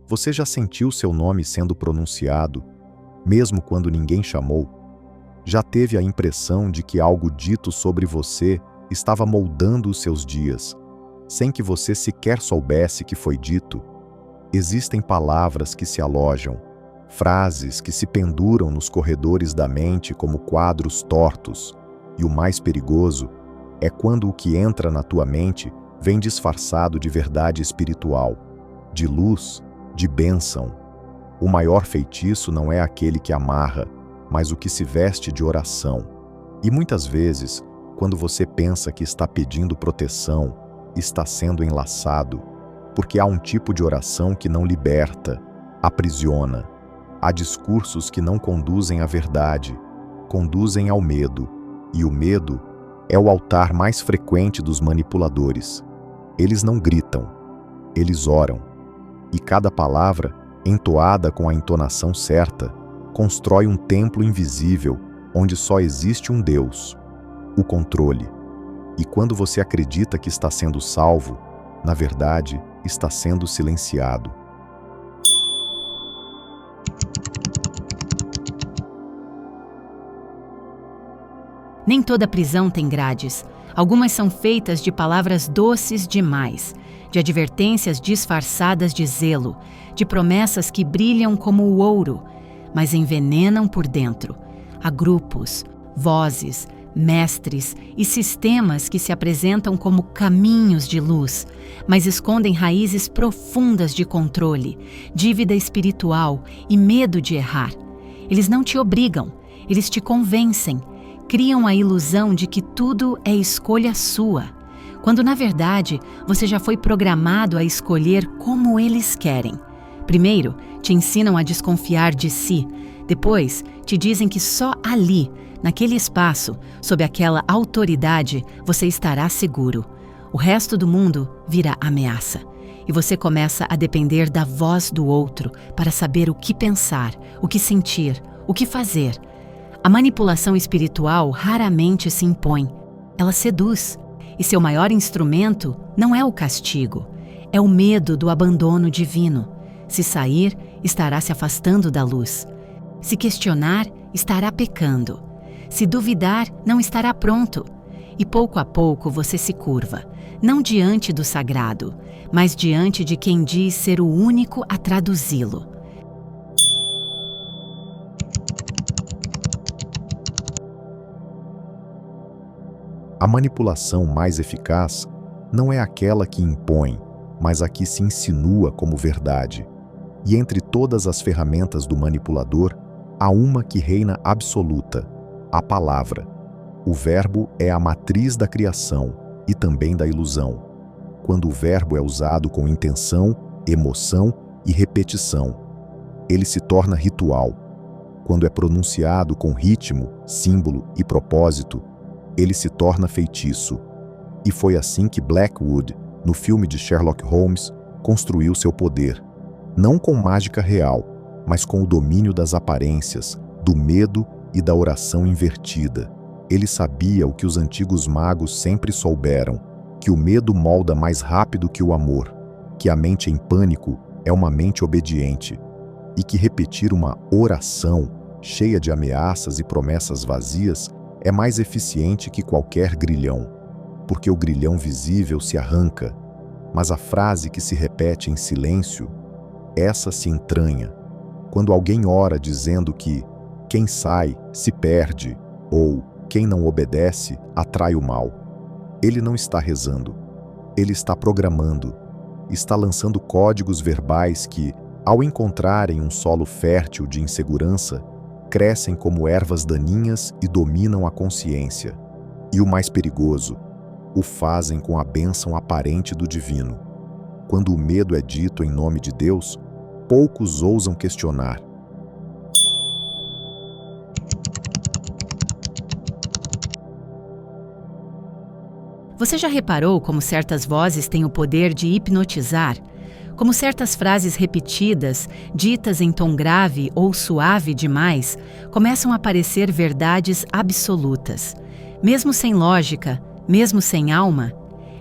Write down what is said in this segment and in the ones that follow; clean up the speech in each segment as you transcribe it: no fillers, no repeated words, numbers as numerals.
Você já sentiu seu nome sendo pronunciado, mesmo quando ninguém chamou? Já teve a impressão de que algo dito sobre você estava moldando os seus dias, sem que você sequer soubesse que foi dito? Existem palavras que se alojam, frases que se penduram nos corredores da mente como quadros tortos, e o mais perigoso é quando o que entra na tua mente vem disfarçado de verdade espiritual, de luz, de bênção. O maior feitiço não é aquele que amarra, mas o que se veste de oração. E muitas vezes, quando você pensa que está pedindo proteção, está sendo enlaçado, porque há um tipo de oração que não liberta, aprisiona. Há discursos que não conduzem à verdade, conduzem ao medo, e o medo é o altar mais frequente dos manipuladores. Eles não gritam, eles oram. E cada palavra, entoada com a entonação certa, constrói um templo invisível onde só existe um Deus, o controle. E quando você acredita que está sendo salvo, na verdade, está sendo silenciado. Nem toda prisão tem grades. Algumas são feitas de palavras doces demais, de advertências disfarçadas de zelo, de promessas que brilham como o ouro, mas envenenam por dentro. Há grupos, vozes, mestres e sistemas que se apresentam como caminhos de luz, mas escondem raízes profundas de controle, dívida espiritual e medo de errar. Eles não te obrigam, eles te convencem, criam a ilusão de que tudo é escolha sua, quando na verdade você já foi programado a escolher como eles querem. Primeiro, te ensinam a desconfiar de si, depois te dizem que só ali, naquele espaço, sob aquela autoridade, você estará seguro. O resto do mundo vira ameaça. E você começa a depender da voz do outro para saber o que pensar, o que sentir, o que fazer. A manipulação espiritual raramente se impõe. Ela seduz. E seu maior instrumento não é o castigo, é o medo do abandono divino. Se sair, estará se afastando da luz. Se questionar, estará pecando. Se duvidar, não estará pronto. E pouco a pouco você se curva, não diante do sagrado, mas diante de quem diz ser o único a traduzi-lo. A manipulação mais eficaz não é aquela que impõe, mas a que se insinua como verdade. E entre todas as ferramentas do manipulador, há uma que reina absoluta: a palavra. O verbo é a matriz da criação e também da ilusão. Quando o verbo é usado com intenção, emoção e repetição, ele se torna ritual. Quando é pronunciado com ritmo, símbolo e propósito, ele se torna feitiço. E foi assim que Blackwood, no filme de Sherlock Holmes, construiu seu poder. Não com mágica real, mas com o domínio das aparências, do medo e da oração invertida. Ele sabia o que os antigos magos sempre souberam, que o medo molda mais rápido que o amor, que a mente em pânico é uma mente obediente, e que repetir uma oração cheia de ameaças e promessas vazias é mais eficiente que qualquer grilhão, porque o grilhão visível se arranca, mas a frase que se repete em silêncio, essa se entranha. Quando alguém ora dizendo que quem sai se perde ou quem não obedece atrai o mal, ele não está rezando, ele está programando, está lançando códigos verbais que, ao encontrarem um solo fértil de insegurança, crescem como ervas daninhas e dominam a consciência. E o mais perigoso, o fazem com a bênção aparente do divino. Quando o medo é dito em nome de Deus, poucos ousam questionar. Você já reparou como certas vozes têm o poder de hipnotizar? Como certas frases repetidas, ditas em tom grave ou suave demais, começam a parecer verdades absolutas. Mesmo sem lógica, mesmo sem alma,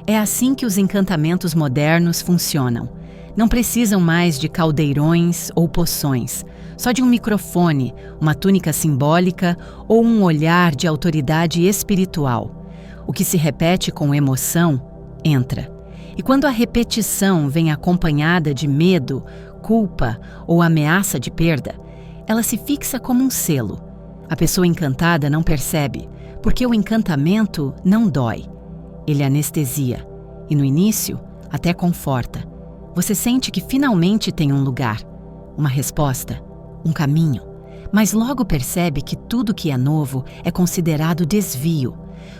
é assim que os encantamentos modernos funcionam. Não precisam mais de caldeirões ou poções, só de um microfone, uma túnica simbólica ou um olhar de autoridade espiritual. O que se repete com emoção, entra. E quando a repetição vem acompanhada de medo, culpa ou ameaça de perda, ela se fixa como um selo. A pessoa encantada não percebe, porque o encantamento não dói. Ele anestesia e, no início, até conforta. Você sente que finalmente tem um lugar, uma resposta, um caminho, mas logo percebe que tudo que é novo é considerado desvio.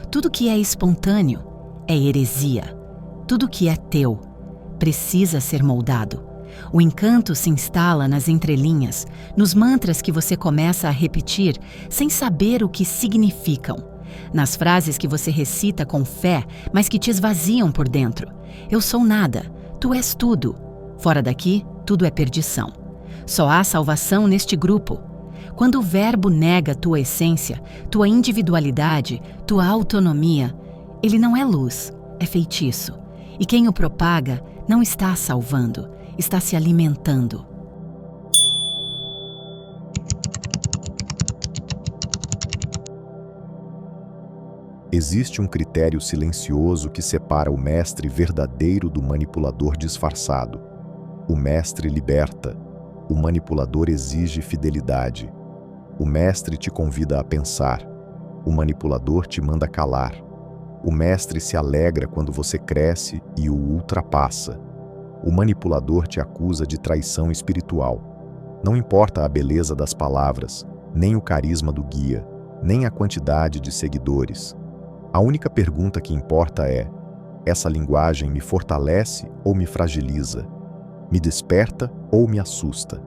Tudo que é espontâneo é heresia. Tudo que é teu precisa ser moldado. O encanto se instala nas entrelinhas, nos mantras que você começa a repetir sem saber o que significam, nas frases que você recita com fé, mas que te esvaziam por dentro. Eu sou nada, tu és tudo. Fora daqui, tudo é perdição. Só há salvação neste grupo. Quando o verbo nega tua essência, tua individualidade, tua autonomia, ele não é luz, é feitiço. E quem o propaga não está salvando, está se alimentando. Existe um critério silencioso que separa o mestre verdadeiro do manipulador disfarçado. O mestre liberta, o manipulador exige fidelidade. O mestre te convida a pensar, o manipulador te manda calar. O mestre se alegra quando você cresce e o ultrapassa. O manipulador te acusa de traição espiritual. Não importa a beleza das palavras, nem o carisma do guia, nem a quantidade de seguidores. A única pergunta que importa é: essa linguagem me fortalece ou me fragiliza? Me desperta ou me assusta?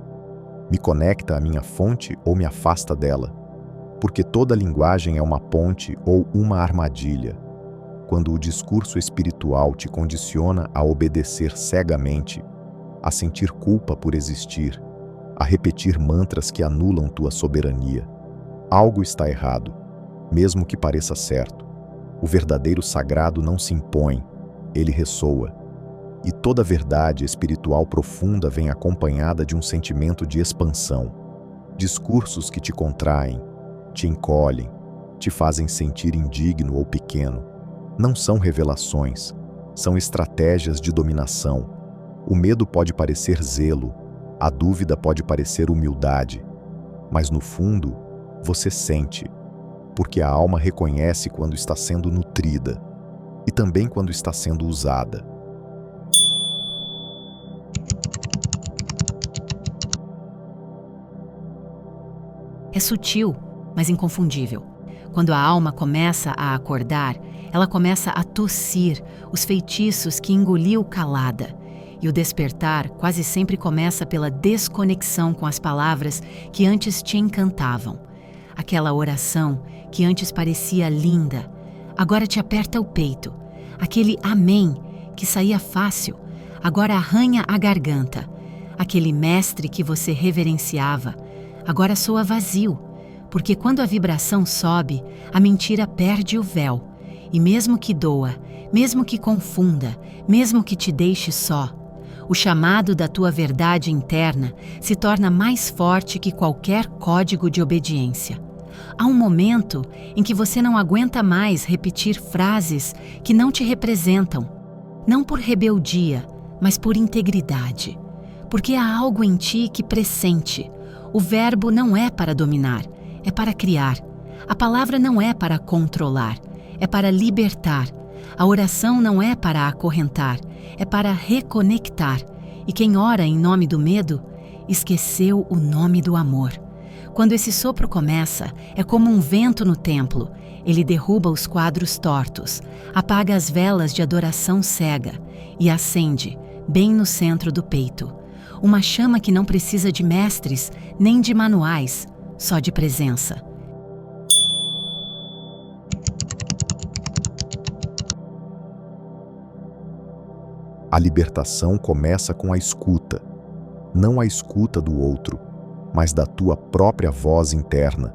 Me conecta à minha fonte ou me afasta dela? Porque toda linguagem é uma ponte ou uma armadilha. Quando o discurso espiritual te condiciona a obedecer cegamente, a sentir culpa por existir, a repetir mantras que anulam tua soberania, algo está errado, mesmo que pareça certo. O verdadeiro sagrado não se impõe, ele ressoa. E toda verdade espiritual profunda vem acompanhada de um sentimento de expansão. Discursos que te contraem, te encolhem, te fazem sentir indigno ou pequeno. Não são revelações, são estratégias de dominação. O medo pode parecer zelo, a dúvida pode parecer humildade, mas no fundo, você sente, porque a alma reconhece quando está sendo nutrida e também quando está sendo usada. É sutil, mas inconfundível. Quando a alma começa a acordar, ela começa a tossir os feitiços que engoliu calada. E o despertar quase sempre começa pela desconexão com as palavras que antes te encantavam. Aquela oração que antes parecia linda, agora te aperta o peito. Aquele amém que saía fácil, agora arranha a garganta. Aquele mestre que você reverenciava, agora soa vazio. Porque quando a vibração sobe, a mentira perde o véu. E mesmo que doa, mesmo que confunda, mesmo que te deixe só, o chamado da tua verdade interna se torna mais forte que qualquer código de obediência. Há um momento em que você não aguenta mais repetir frases que não te representam, não por rebeldia, mas por integridade. Porque há algo em ti que pressente. O verbo não é para dominar, é para criar. A palavra não é para controlar, é para libertar. A oração não é para acorrentar, é para reconectar. E quem ora em nome do medo, esqueceu o nome do amor. Quando esse sopro começa, é como um vento no templo. Ele derruba os quadros tortos, apaga as velas de adoração cega e acende, bem no centro do peito, uma chama que não precisa de mestres nem de manuais, só de presença. A libertação começa com a escuta, não a escuta do outro, mas da tua própria voz interna.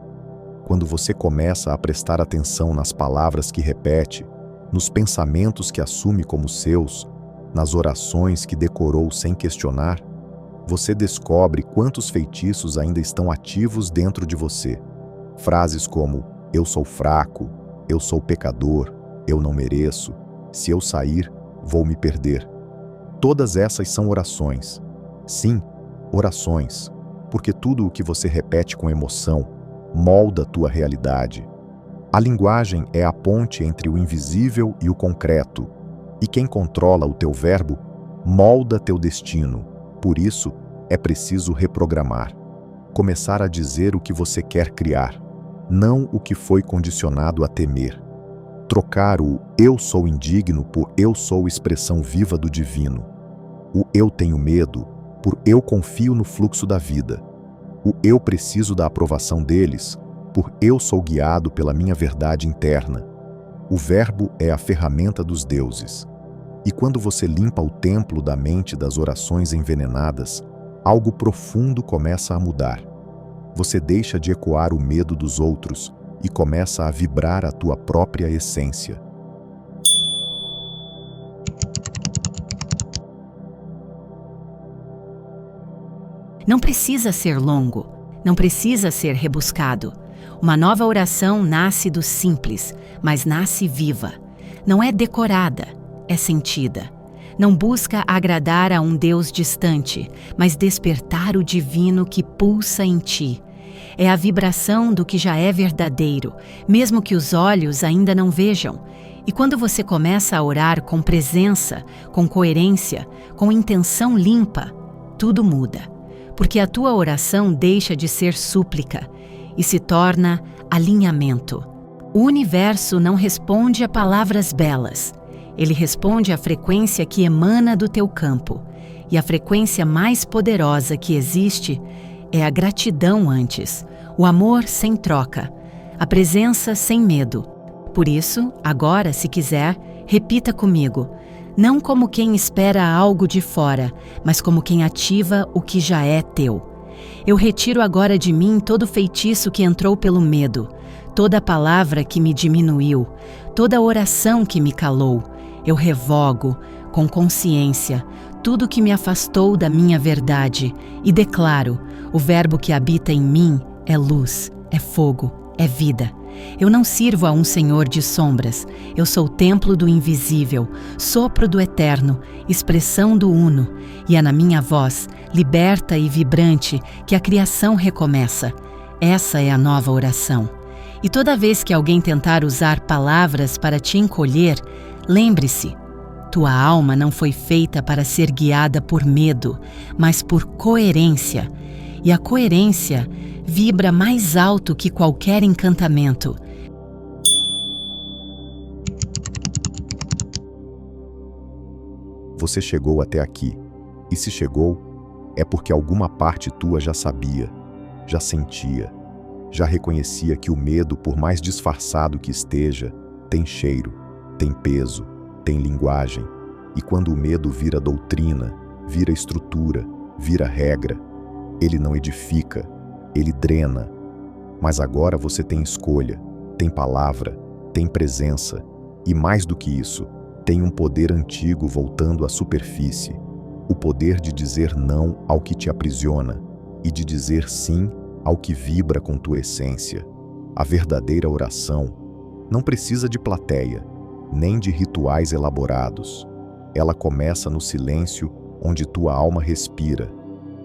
Quando você começa a prestar atenção nas palavras que repete, nos pensamentos que assume como seus, nas orações que decorou sem questionar, você descobre quantos feitiços ainda estão ativos dentro de você. Frases como "eu sou fraco", "eu sou pecador", "eu não mereço", "se eu sair, vou me perder". Todas essas são orações. Sim, orações, porque tudo o que você repete com emoção molda tua realidade. A linguagem é a ponte entre o invisível e o concreto, e quem controla o teu verbo molda teu destino. Por isso, é preciso reprogramar. Começar a dizer o que você quer criar, não o que foi condicionado a temer. Trocar o "eu sou indigno" por "eu sou expressão viva do divino". O "eu tenho medo" por "eu confio no fluxo da vida". O "eu preciso da aprovação deles" por "eu sou guiado pela minha verdade interna". O verbo é a ferramenta dos deuses. E quando você limpa o templo da mente das orações envenenadas, algo profundo começa a mudar. Você deixa de ecoar o medo dos outros e começa a vibrar a tua própria essência. Não precisa ser longo, não precisa ser rebuscado. Uma nova oração nasce do simples, mas nasce viva. Não é decorada, é sentida. Não busca agradar a um Deus distante, mas despertar o divino que pulsa em ti. É a vibração do que já é verdadeiro, mesmo que os olhos ainda não vejam. E quando você começa a orar com presença, com coerência, com intenção limpa, tudo muda. Porque a tua oração deixa de ser súplica e se torna alinhamento. O universo não responde a palavras belas. Ele responde à frequência que emana do teu campo. E a frequência mais poderosa que existe é a gratidão antes, o amor sem troca, a presença sem medo. Por isso, agora, se quiser, repita comigo, não como quem espera algo de fora, mas como quem ativa o que já é teu. Eu retiro agora de mim todo feitiço que entrou pelo medo, toda palavra que me diminuiu, toda oração que me calou. Eu revogo, com consciência, tudo que me afastou da minha verdade e declaro: o verbo que habita em mim é luz, é fogo, é vida. Eu não sirvo a um senhor de sombras. Eu sou o templo do invisível, sopro do eterno, expressão do uno. E é na minha voz, liberta e vibrante, que a criação recomeça. Essa é a nova oração. E toda vez que alguém tentar usar palavras para te encolher, lembre-se, tua alma não foi feita para ser guiada por medo, mas por coerência. E a coerência vibra mais alto que qualquer encantamento. Você chegou até aqui, e se chegou, é porque alguma parte tua já sabia, já sentia, já reconhecia que o medo, por mais disfarçado que esteja, tem cheiro, tem peso, tem linguagem, e quando o medo vira doutrina, vira estrutura, vira regra, ele não edifica, ele drena. Mas agora você tem escolha, tem palavra, tem presença, e mais do que isso, tem um poder antigo voltando à superfície, o poder de dizer não ao que te aprisiona e de dizer sim ao que vibra com tua essência. A verdadeira oração não precisa de plateia, nem de rituais elaborados. Ela começa no silêncio onde tua alma respira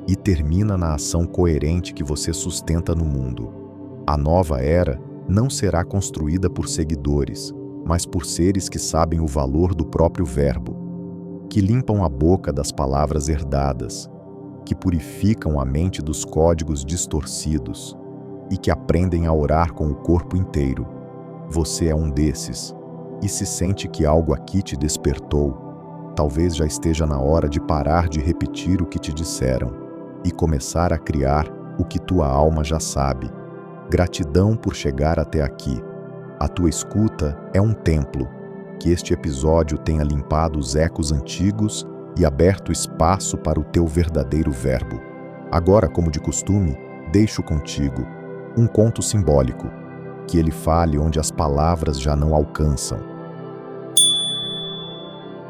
e termina na ação coerente que você sustenta no mundo. A nova era não será construída por seguidores, mas por seres que sabem o valor do próprio verbo, que limpam a boca das palavras herdadas, que purificam a mente dos códigos distorcidos e que aprendem a orar com o corpo inteiro. Você é um desses, e se sente que algo aqui te despertou, talvez já esteja na hora de parar de repetir o que te disseram e começar a criar o que tua alma já sabe. Gratidão por chegar até aqui. A tua escuta é um templo. Que este episódio tenha limpado os ecos antigos e aberto espaço para o teu verdadeiro verbo. Agora, como de costume, deixo contigo um conto simbólico, que ele fale onde as palavras já não alcançam.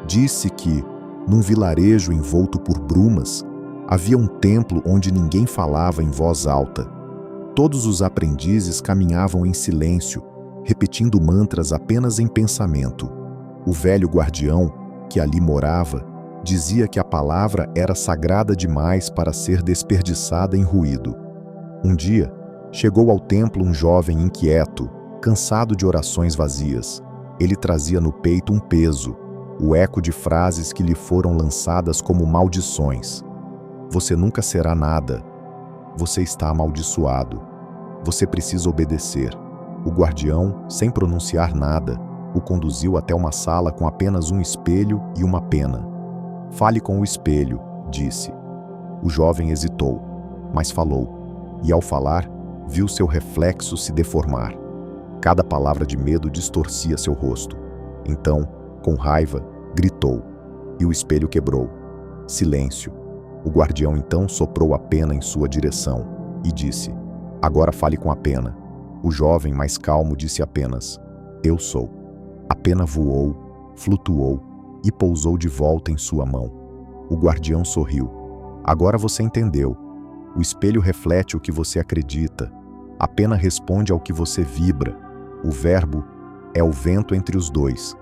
Disse que Num vilarejo envolto por brumas, havia um templo onde ninguém falava em voz alta. Todos os aprendizes caminhavam em silêncio, repetindo mantras apenas em pensamento. O velho guardião, que ali morava, dizia que a palavra era sagrada demais para ser desperdiçada em ruído. Um dia, chegou ao templo um jovem inquieto, cansado de orações vazias. Ele trazia no peito um peso, o eco de frases que lhe foram lançadas como maldições. Você nunca será nada. Você está amaldiçoado. Você precisa obedecer. O guardião, sem pronunciar nada, o conduziu até uma sala com apenas um espelho e uma pena. Fale com o espelho, disse. O jovem hesitou, mas falou, e ao falar, viu seu reflexo se deformar. Cada palavra de medo distorcia seu rosto. Então, com raiva, gritou, e o espelho quebrou. Silêncio. O guardião então soprou a pena em sua direção e disse, agora fale com a pena. O jovem, mais calmo, disse apenas, eu sou. A pena voou, flutuou e pousou de volta em sua mão. O guardião sorriu. Agora você entendeu. O espelho reflete o que você acredita. A pena responde ao que você vibra. O verbo é o vento entre os dois.